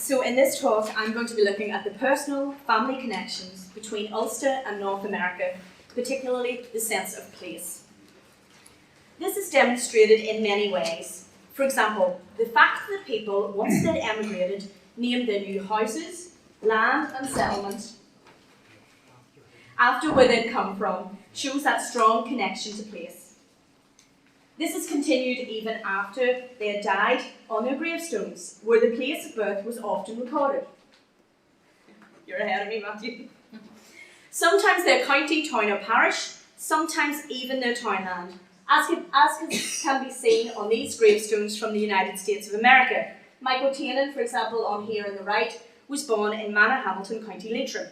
So in this talk, I'm going to be looking at the personal family connections between Ulster and North America, particularly the sense of place. This is demonstrated in many ways. For example, the fact that people, once they'd emigrated, named their new houses, land and settlement after where they'd come from shows that strong connection to place. This has continued even after they had died on their gravestones, where the place of birth was often recorded. You're ahead of me, Matthew. Sometimes their county, town or parish, sometimes even their townland, as can be seen on these gravestones from the United States of America. Michael Tannen, for example, on here on the right, was born in Hamilton, County Leitrim.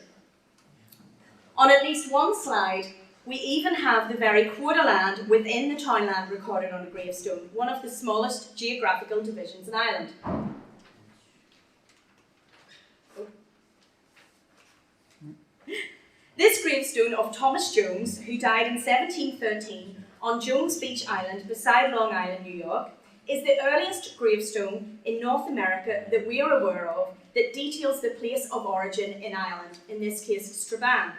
On at least one slide, we even have the very quarter land within the townland recorded on a gravestone, one of the smallest geographical divisions in Ireland. This gravestone of Thomas Jones, who died in 1713 on Jones Beach Island beside Long Island, New York, is the earliest gravestone in North America that we are aware of that details the place of origin in Ireland, in this case Strabane.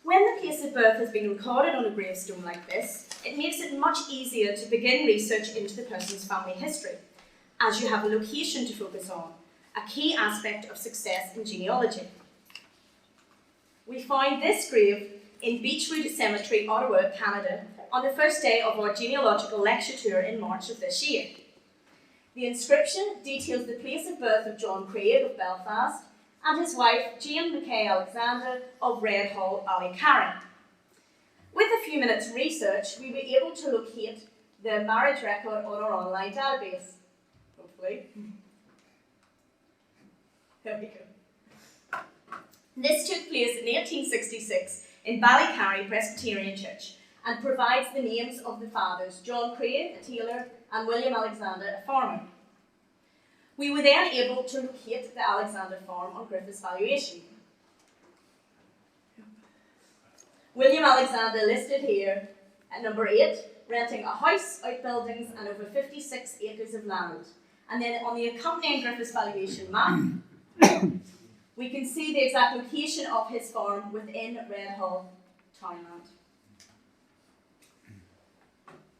When the place of birth has been recorded on a gravestone like this, it makes it much easier to begin research into the person's family history, as you have a location to focus on, a key aspect of success in genealogy. We found this grave in Beechwood Cemetery, Ottawa, Canada, on the first day of our genealogical lecture tour in March of this year. The inscription details the place of birth of John Craig of Belfast and his wife Jane Mackay Alexander of Redhall, Ballycarron. With a few minutes research, we were able to locate the marriage record on our online database. Hopefully. There we go. This took place in 1866 in Ballycarry Presbyterian Church and provides the names of the fathers, John Craig, a tailor, and William Alexander, a farmer. We were then able to locate the Alexander farm on Griffith's valuation. William Alexander listed here at number 8, renting a house, outbuildings, and over 56 acres of land. And then on the accompanying Griffith's valuation map, we can see the exact location of his farm within Redhall townland.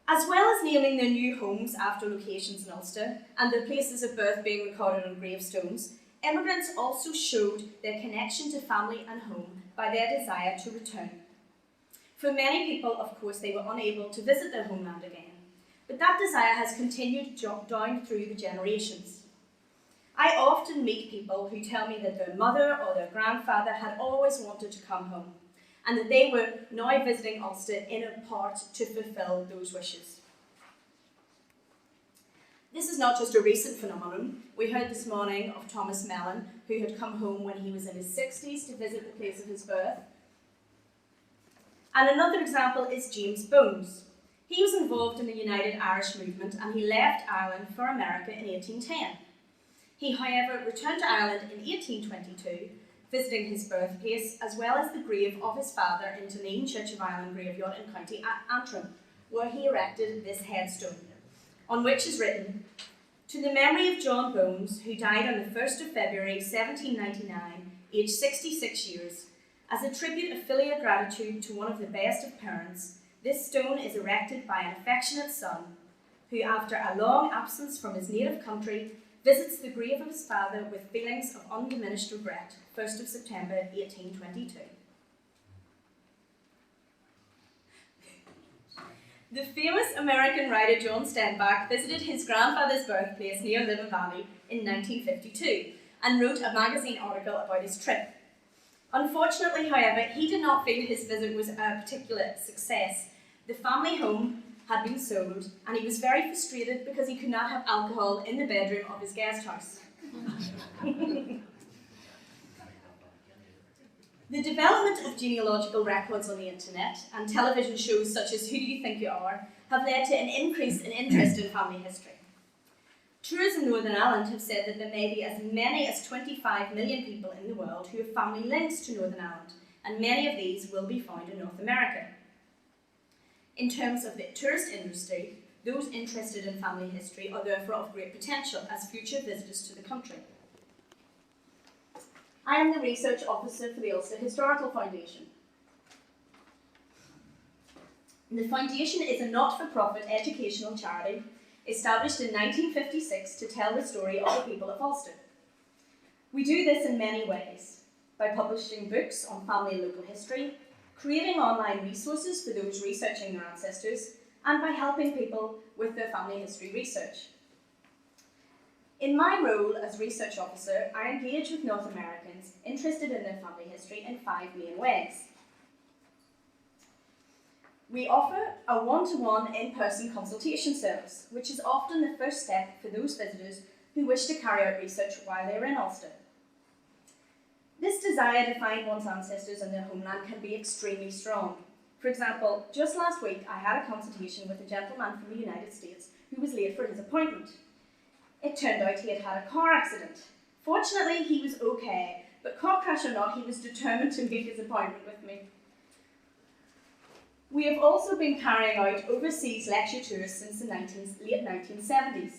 As well as naming their new homes after locations in Ulster and their places of birth being recorded on gravestones, immigrants also showed their connection to family and home by their desire to return. For many people, of course, they were unable to visit their homeland again, but that desire has continued down through the generations. I often meet people who tell me that their mother or their grandfather had always wanted to come home, and that they were now visiting Ulster in a part to fulfil those wishes. This is not just a recent phenomenon. We heard this morning of Thomas Mellon, who had come home when he was in his 60s to visit the place of his birth. And another example is James Bones. He was involved in the United Irish movement and he left Ireland for America in 1810. He, however, returned to Ireland in 1822, visiting his birthplace, as well as the grave of his father in Dunedin Church of Ireland graveyard in County Antrim, where he erected this headstone, on which is written, "To the memory of John Bones, who died on the 1st of February 1799, aged 66 years, as a tribute of filial gratitude to one of the best of parents, this stone is erected by an affectionate son, who after a long absence from his native country, visits the grave of his father with feelings of undiminished regret, 1st of September 1822. The famous American writer John Steinbeck visited his grandfather's birthplace near Leven Valley in 1952 and wrote a magazine article about his trip. Unfortunately, however, he did not feel his visit was a particular success. The family home had been sold, and he was very frustrated because he could not have alcohol in the bedroom of his guest house. The development of genealogical records on the internet and television shows such as Who Do You Think You Are have led to an increase in interest in family history. Tourism Northern Ireland have said that there may be as many as 25 million people in the world who have family links to Northern Ireland, and many of these will be found in North America. In terms of the tourist industry, those interested in family history are therefore of great potential as future visitors to the country. I am the Research Officer for the Ulster Historical Foundation. The Foundation is a not-for-profit educational charity established in 1956 to tell the story of the people of Ulster. We do this in many ways, by publishing books on family and local history, creating online resources for those researching their ancestors, and by helping people with their family history research. In my role as Research Officer, I engage with North Americans interested in their family history in 5 main ways. We offer a one-to-one in-person consultation service, which is often the first step for those visitors who wish to carry out research while they are in Ulster. This desire to find one's ancestors in their homeland can be extremely strong. For example, just last week I had a consultation with a gentleman from the United States who was late for his appointment. It turned out he had had a car accident. Fortunately, he was okay, but car crash or not, he was determined to make his appointment with me. We have also been carrying out overseas lecture tours since the late 1970s.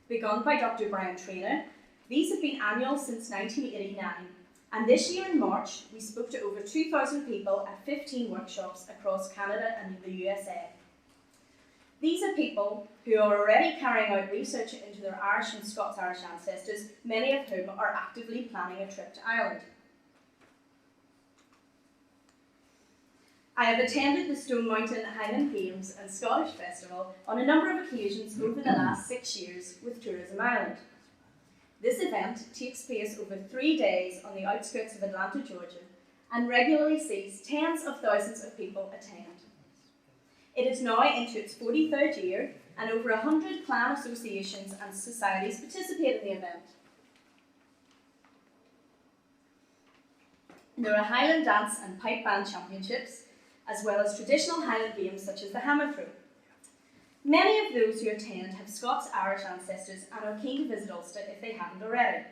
Begun by Dr. Brian Traynor, these have been annual since 1989, and this year in March, we spoke to over 2,000 people at 15 workshops across Canada and the USA. These are people who are already carrying out research into their Irish and Scots-Irish ancestors, many of whom are actively planning a trip to Ireland. I have attended the Stone Mountain Highland Games and Scottish Festival on a number of occasions over the last 6 years with Tourism Ireland. This event takes place over 3 days on the outskirts of Atlanta, Georgia, and regularly sees tens of thousands of people attend. It is now into its 43rd year, and over 100 clan associations and societies participate in the event. There are Highland Dance and Pipe Band Championships, as well as traditional Highland games such as the hammer throw. Many of those who attend have Scots-Irish ancestors and are keen to visit Ulster if they haven't already.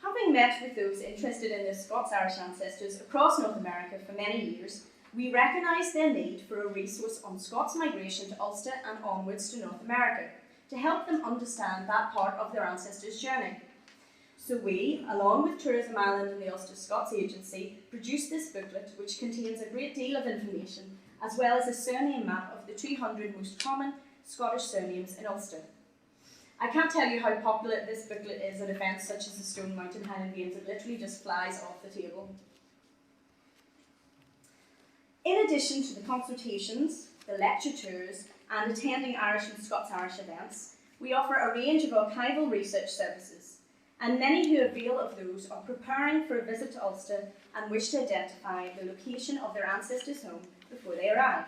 Having met with those interested in their Scots-Irish ancestors across North America for many years, we recognise their need for a resource on Scots migration to Ulster and onwards to North America, to help them understand that part of their ancestors' journey. So we, along with Tourism Ireland and the Ulster Scots Agency, produced this booklet which contains a great deal of information, as well as a surname map of the 200 most common Scottish surnames in Ulster. I can't tell you how popular this booklet is at events such as the Stone Mountain Highland Games. It literally just flies off the table. In addition to the consultations, the lecture tours, and attending Irish and Scots-Irish events, we offer a range of archival research services, and many who avail of those are preparing for a visit to Ulster and wish to identify the location of their ancestors' home before they arrive.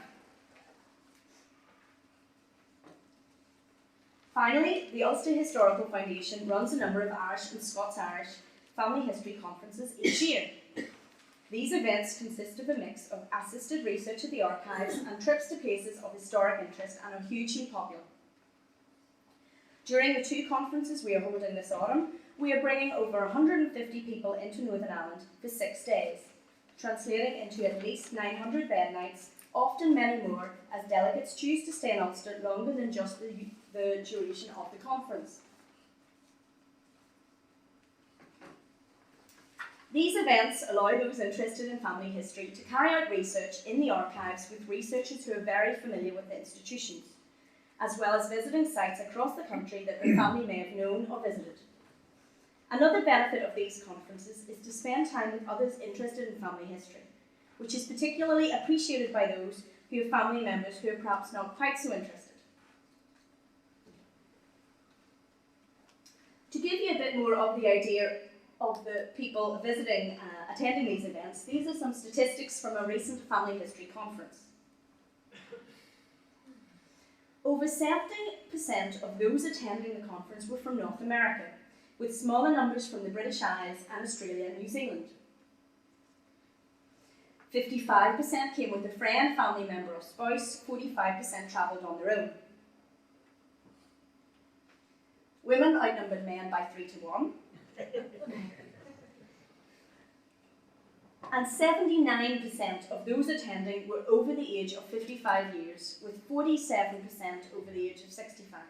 Finally, the Ulster Historical Foundation runs a number of Irish and Scots-Irish family history conferences each year. These events consist of a mix of assisted research at the archives and trips to places of historic interest and are hugely popular. During the 2 conferences we are holding this autumn, we are bringing over 150 people into Northern Ireland for 6 days, translating into at least 900 bed nights, often many more, as delegates choose to stay in Ulster longer than just the duration of the conference. These events allow those interested in family history to carry out research in the archives with researchers who are very familiar with the institutions, as well as visiting sites across the country that their family may have known or visited. Another benefit of these conferences is to spend time with others interested in family history, which is particularly appreciated by those who have family members who are perhaps not quite so interested. To give you a bit more of the idea of the people visiting, attending these events, these are some statistics from a recent family history conference. Over 70% of those attending the conference were from North America, with smaller numbers from the British Isles and Australia and New Zealand. 55% came with a friend, family member or spouse, 45% travelled on their own. Women outnumbered men by 3 to 1. and 79% of those attending were over the age of 55 years, with 47% over the age of 65.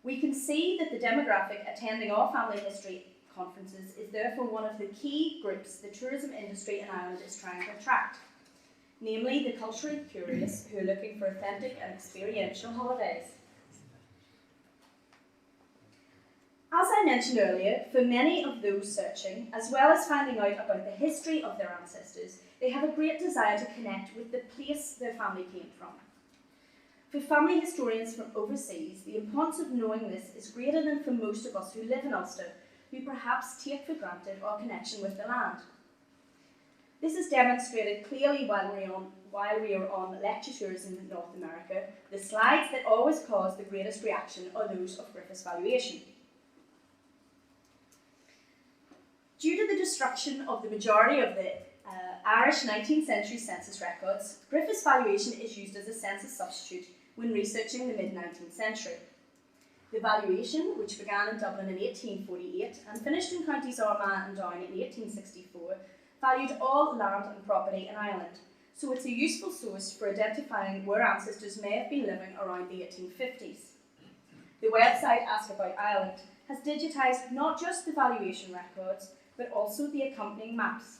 We can see that the demographic attending all family history conferences is therefore one of the key groups the tourism industry in Ireland is trying to attract, namely the culturally curious who are looking for authentic and experiential holidays. As I mentioned earlier, for many of those searching, as well as finding out about the history of their ancestors, they have a great desire to connect with the place their family came from. For family historians from overseas, the importance of knowing this is greater than for most of us who live in Ulster, who perhaps take for granted our connection with the land. This is demonstrated clearly while we are on lecture tours in North America. The slides that always cause the greatest reaction are those of Griffiths valuation. Due to the destruction of the majority of the Irish 19th century census records, Griffiths valuation is used as a census substitute when researching the mid-19th century. The valuation, which began in Dublin in 1848 and finished in counties Armagh and Down in 1864, valued all land and property in Ireland, so it's a useful source for identifying where ancestors may have been living around the 1850s. The website Ask About Ireland has digitised not just the valuation records, but also the accompanying maps,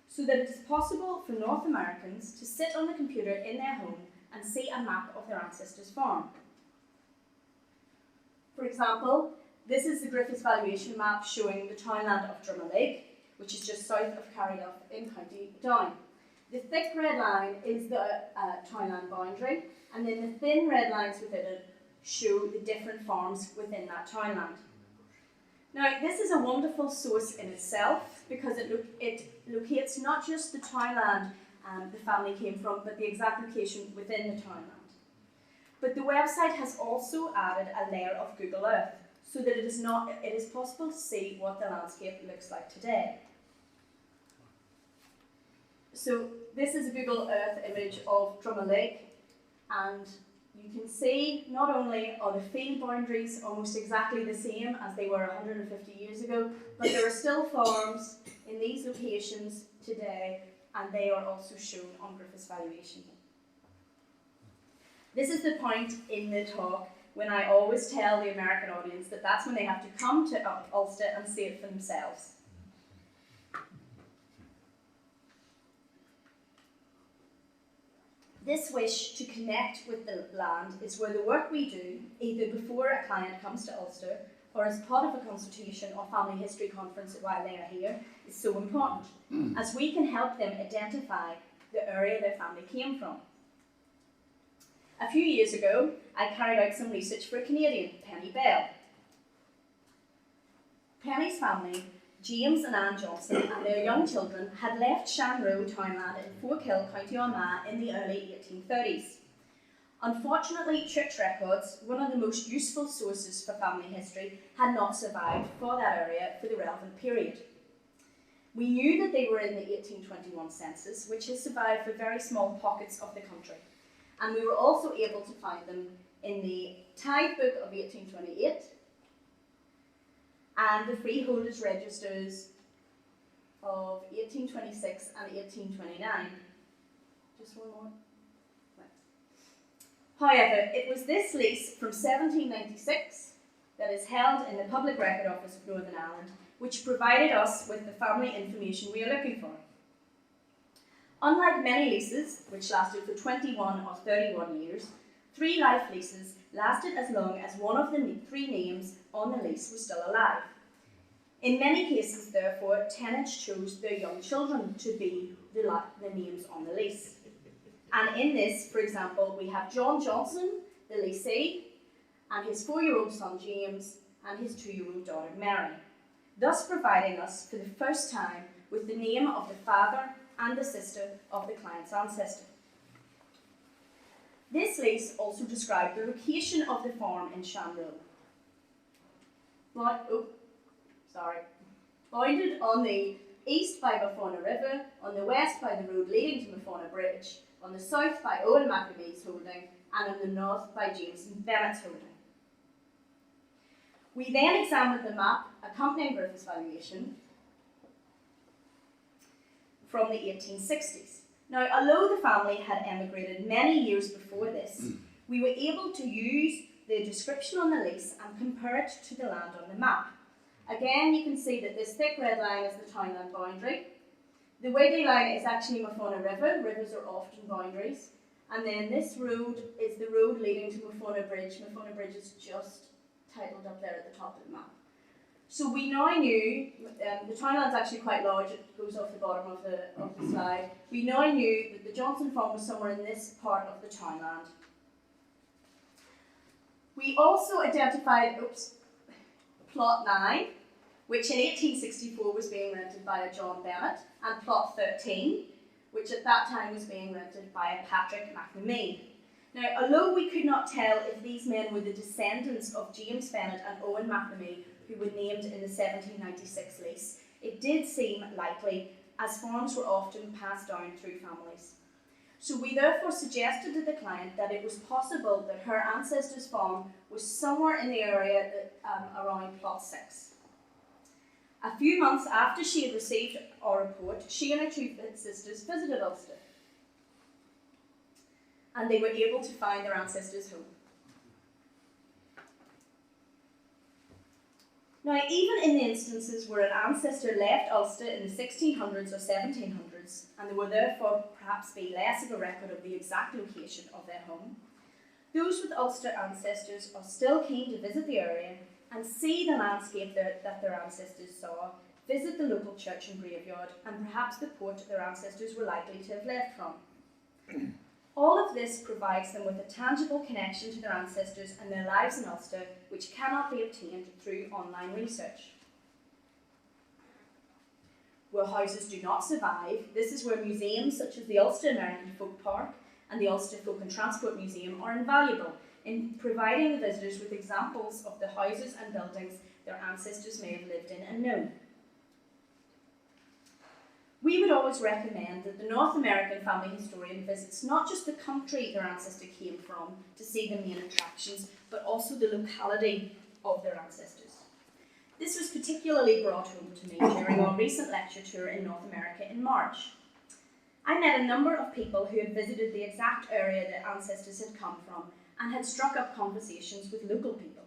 so that it is possible for North Americans to sit on the computer in their home and see a map of their ancestors' farm. For example, this is the Griffiths valuation map showing the townland of Drummalig, which is just south of Carryduff in County Down. The thick red line is the townland boundary, and then the thin red lines within it show the different farms within that townland. Now, this is a wonderful source in itself because it locates not just the townland the family came from, but the exact location within the townland. But the website has also added a layer of Google Earth so that it is possible to see what the landscape looks like today. So this is a Google Earth image of Drummalig, and you can see not only are the field boundaries almost exactly the same as they were 150 years ago, but there are still farms in these locations today, and they are also shown on Griffiths valuation. This is the point in the talk when I always tell the American audience that that's when they have to come to Ulster and see it for themselves. This wish to connect with the land is where the work we do, either before a client comes to Ulster or as part of a consultation or family history conference while they are here, is so important, as we can help them identify the area their family came from. A few years ago, I carried out some research for a Canadian, Penny Bell. Penny's family, James and Anne Johnson, and their young children had left Shanroe townland in Forkhill, County Armagh in the early 1830s. Unfortunately, church records, one of the most useful sources for family history, had not survived for that area for the relevant period. We knew that they were in the 1821 census, which has survived for very small pockets of the country, and we were also able to find them in the Tithe Book of 1828 and the Freeholders' Registers of 1826 and 1829. Just one more. However, it was this lease from 1796 that is held in the Public Record Office of Northern Ireland which provided us with the family information we are looking for. Unlike many leases, which lasted for 21 or 31 years, 3 life leases lasted as long as one of the 3 names on the lease was still alive. In many cases, therefore, tenants chose their young children to be the names on the lease. And in this, for example, we have John Johnson, the leasee, and his 4-year-old son James, and his 2-year-old daughter Mary, thus providing us for the first time with the name of the father and the sister of the client's ancestor. This lease also described the location of the farm in Shanroe. Bounded on the east by Mafona River, on the west by the road leading to Mafona Bridge, on the south by Owen Maccabee's holding, and on the north by James Bennett's holding. We then examined the map accompanying Griffiths valuation from the 1860s. Now, although the family had emigrated many years before this, we were able to use the description on the lease and compare it to the land on the map. Again, you can see that this thick red line is the townland boundary. The wiggly line is actually Mafona River. Rivers are often boundaries. And then this road is the road leading to Mafona Bridge. Mafona Bridge is just titled up there at the top of the map. So we now knew, the townland's actually quite large, it goes off the bottom of the slide. We now knew that the Johnson farm was somewhere in this part of the townland. We also identified, plot 9, which in 1864 was being rented by a John Bennett, and plot 13, which at that time was being rented by a Patrick McNamee. Now, although we could not tell if these men were the descendants of James Bennett and Owen McNamee, who were named in the 1796 lease, it did seem likely, as farms were often passed down through families. So we therefore suggested to the client that it was possible that her ancestor's farm was somewhere in the area around plot 6. A few months after she had received our report, she and her two sisters visited Ulster, and they were able to find their ancestor's home. Now, even in the instances where an ancestor left Ulster in the 1600s or 1700s, and there will therefore perhaps be less of a record of the exact location of their home, those with Ulster ancestors are still keen to visit the area and see the landscape that their ancestors saw, visit the local church and graveyard, and perhaps the port their ancestors were likely to have left from. All of this provides them with a tangible connection to their ancestors and their lives in Ulster, which cannot be obtained through online research. Where houses do not survive, this is where museums such as the Ulster American Folk Park and the Ulster Folk and Transport Museum are invaluable in providing the visitors with examples of the houses and buildings their ancestors may have lived in and known. We would always recommend that the North American family historian visits not just the country their ancestor came from to see the main attractions, but also the locality of their ancestors. This was particularly brought home to me during our recent lecture tour in North America in March. I met a number of people who had visited the exact area their ancestors had come from and had struck up conversations with local people,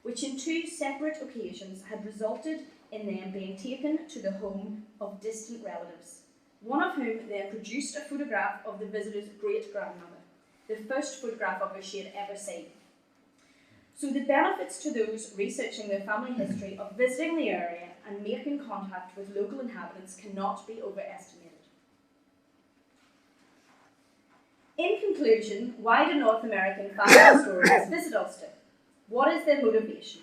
which in 2 separate occasions had resulted in them being taken to the home of distant relatives, one of whom then produced a photograph of the visitor's great-grandmother, the first photograph of her she had ever seen. So the benefits to those researching their family history of visiting the area and making contact with local inhabitants cannot be overestimated. In conclusion, why do North American family historians visit Ulster? What is their motivation?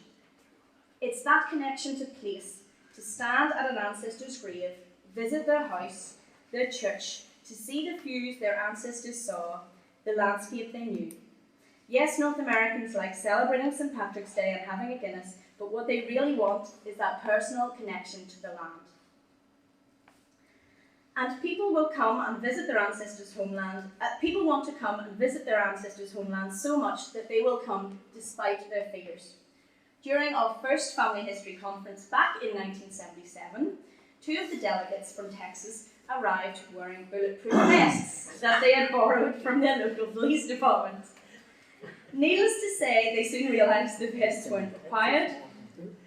It's that connection to place, to stand at an ancestor's grave, visit their house, their church, to see the views their ancestors saw, the landscape they knew. Yes, North Americans like celebrating St. Patrick's Day and having a Guinness, but what they really want is that personal connection to the land. And people will come and visit their ancestors' homeland. People want to come and visit their ancestors' homeland so much that they will come despite their fears. During our first family history conference back in 1977, 2 of the delegates from Texas arrived wearing bulletproof vests that they had borrowed from their local police department. Needless to say, they soon realised the vests weren't required,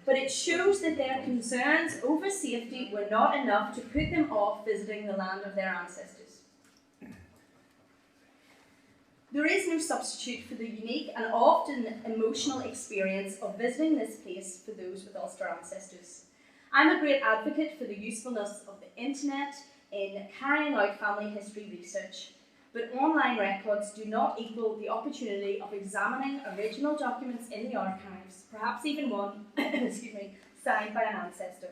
but it shows that their concerns over safety were not enough to put them off visiting the land of their ancestors. There is no substitute for the unique and often emotional experience of visiting this place for those with Ulster ancestors. I'm a great advocate for the usefulness of the internet in carrying out family history research, but online records do not equal the opportunity of examining original documents in the archives, perhaps even one signed by an ancestor.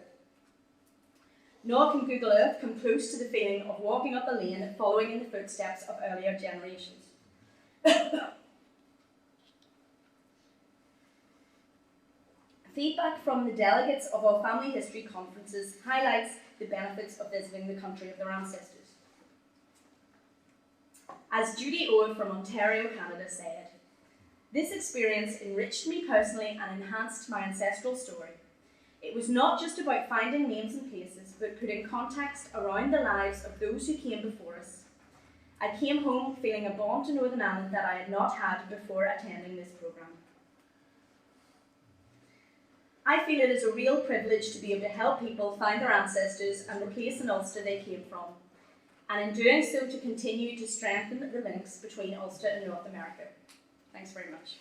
Nor can Google Earth come close to the feeling of walking up a lane following in the footsteps of earlier generations. Feedback from the delegates of our family history conferences highlights the benefits of visiting the country of their ancestors. As Judy Owen from Ontario, Canada said, "This experience enriched me personally and enhanced my ancestral story. It was not just about finding names and places, but putting context around the lives of those who came before us. I came home feeling a bond to Northern Ireland that I had not had before attending this programme. I feel it is a real privilege to be able to help people find their ancestors and the place in Ulster they came from, and in doing so to continue to strengthen the links between Ulster and North America. Thanks very much.